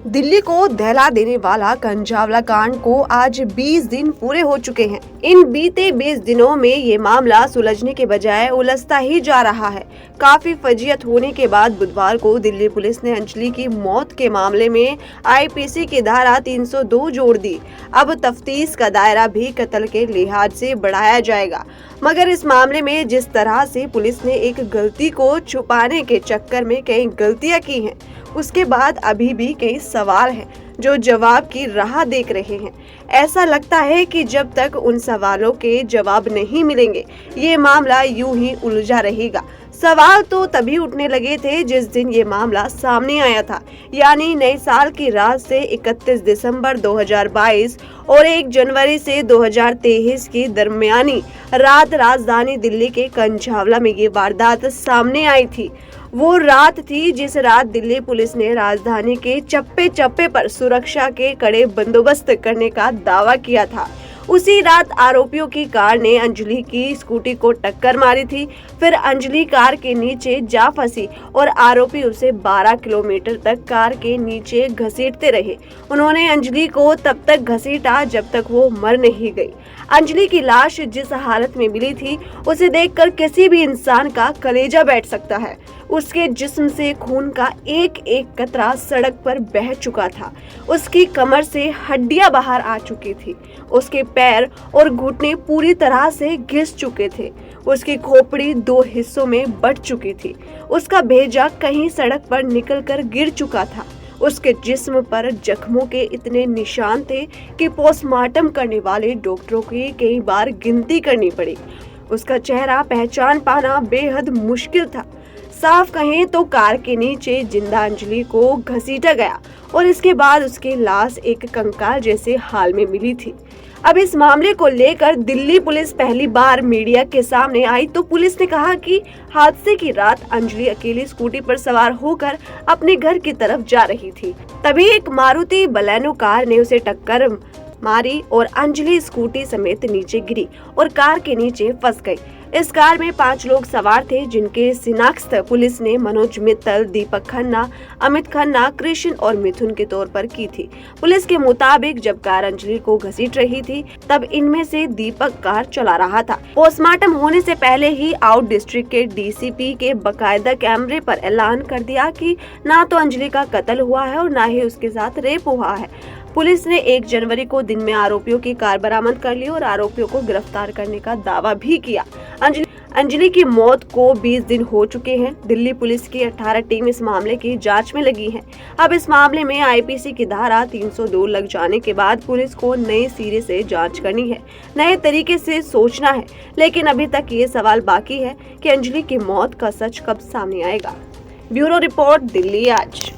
दिल्ली को दहला देने वाला कंझावला कांड को आज 20 दिन पूरे हो चुके हैं। इन बीते 20 दिनों में ये मामला सुलझने के बजाय उलझता ही जा रहा है। काफी फजीयत होने के बाद बुधवार को दिल्ली पुलिस ने अंजलि की मौत के मामले में आईपीसी की धारा 302 जोड़ दी। अब तफ्तीश का दायरा भी कत्ल के लिहाज से बढ़ाया जाएगा। मगर इस मामले में जिस तरह से पुलिस ने एक गलती को छुपाने के चक्कर में कई गलतियां की हैं, उसके बाद अभी भी कई सवाल हैं जो जवाब की राह देख रहे हैं। ऐसा लगता है कि जब तक उन सवालों के जवाब नहीं मिलेंगे, ये मामला यूं ही उलझा रहेगा। सवाल तो तभी उठने लगे थे जिस दिन ये मामला सामने आया था, यानी नए साल की रात से 31 दिसंबर 2022 और 1 जनवरी से 2023 की दरमियानी रात राजधानी दिल्ली के कंझावला में ये वारदात सामने आई थी। वो रात थी जिस रात दिल्ली पुलिस ने राजधानी के चप्पे चप्पे पर सुरक्षा के कड़े बंदोबस्त करने का दावा किया था। उसी रात आरोपियों की कार ने अंजलि की स्कूटी को टक्कर मारी थी। फिर अंजलि कार के नीचे जा फंसी और आरोपी उसे 12 किलोमीटर तक कार के नीचे घसीटते रहे। उन्होंने अंजलि को तब तक घसीटा जब तक वो मर नहीं गई। अंजलि की लाश जिस हालत में मिली थी, उसे देखकर किसी भी इंसान का कलेजा बैठ सकता है। उसके जिस्म से खून का एक एक कतरा सड़क पर बह चुका था। उसकी कमर से हड्डियां बाहर आ चुकी थी। उसके पैर और घुटने पूरी तरह से घिस चुके थे। उसकी खोपड़ी 2 हिस्सों में बट चुकी थी। उसका भेजा कहीं सड़क पर निकलकर गिर चुका था। उसके जिस्म पर जख्मों के इतने निशान थे कि पोस्टमार्टम करने वाले डॉक्टरों की कई बार गिनती करनी पड़ी। उसका चेहरा पहचान पाना बेहद मुश्किल था। साफ कहें तो कार के नीचे जिंदा अंजलि को घसीटा गया और इसके बाद उसकी लाश एक कंकाल जैसे हाल में मिली थी। अब इस मामले को लेकर दिल्ली पुलिस पहली बार मीडिया के सामने आई तो पुलिस ने कहा कि हादसे की रात अंजलि अकेली स्कूटी पर सवार होकर अपने घर की तरफ जा रही थी। तभी एक मारुति बलेनो कार ने उसे टक्कर मारी और अंजलि स्कूटी समेत नीचे गिरी और कार के नीचे फंस गई। इस कार में 5 लोग सवार थे, जिनके शिनाख्त पुलिस ने मनोज मित्तल, दीपक खन्ना, अमित खन्ना, कृष्ण और मिथुन के तौर पर की थी। पुलिस के मुताबिक जब कार अंजलि को घसीट रही थी, तब इनमें से दीपक कार चला रहा था। पोस्टमार्टम होने से पहले ही आउट डिस्ट्रिक्ट के डीसीपी के बाकायदा कैमरे पर ऐलान कर दिया कि ना तो अंजलि का कत्ल हुआ है और ना ही उसके साथ रेप हुआ है। पुलिस ने 1 जनवरी को दिन में आरोपियों की कार बरामद कर ली और आरोपियों को गिरफ्तार करने का दावा भी किया। अंजलि की मौत को 20 दिन हो चुके हैं। दिल्ली पुलिस की 18 टीम इस मामले की जांच में लगी है। अब इस मामले में आईपीसी की धारा 302 लग जाने के बाद पुलिस को नए सिरे से जांच करनी है, नए तरीके से सोचना है। लेकिन अभी तक ये सवाल बाकी है कि अंजलि की मौत का सच कब सामने आएगा। ब्यूरो रिपोर्ट, दिल्ली आज।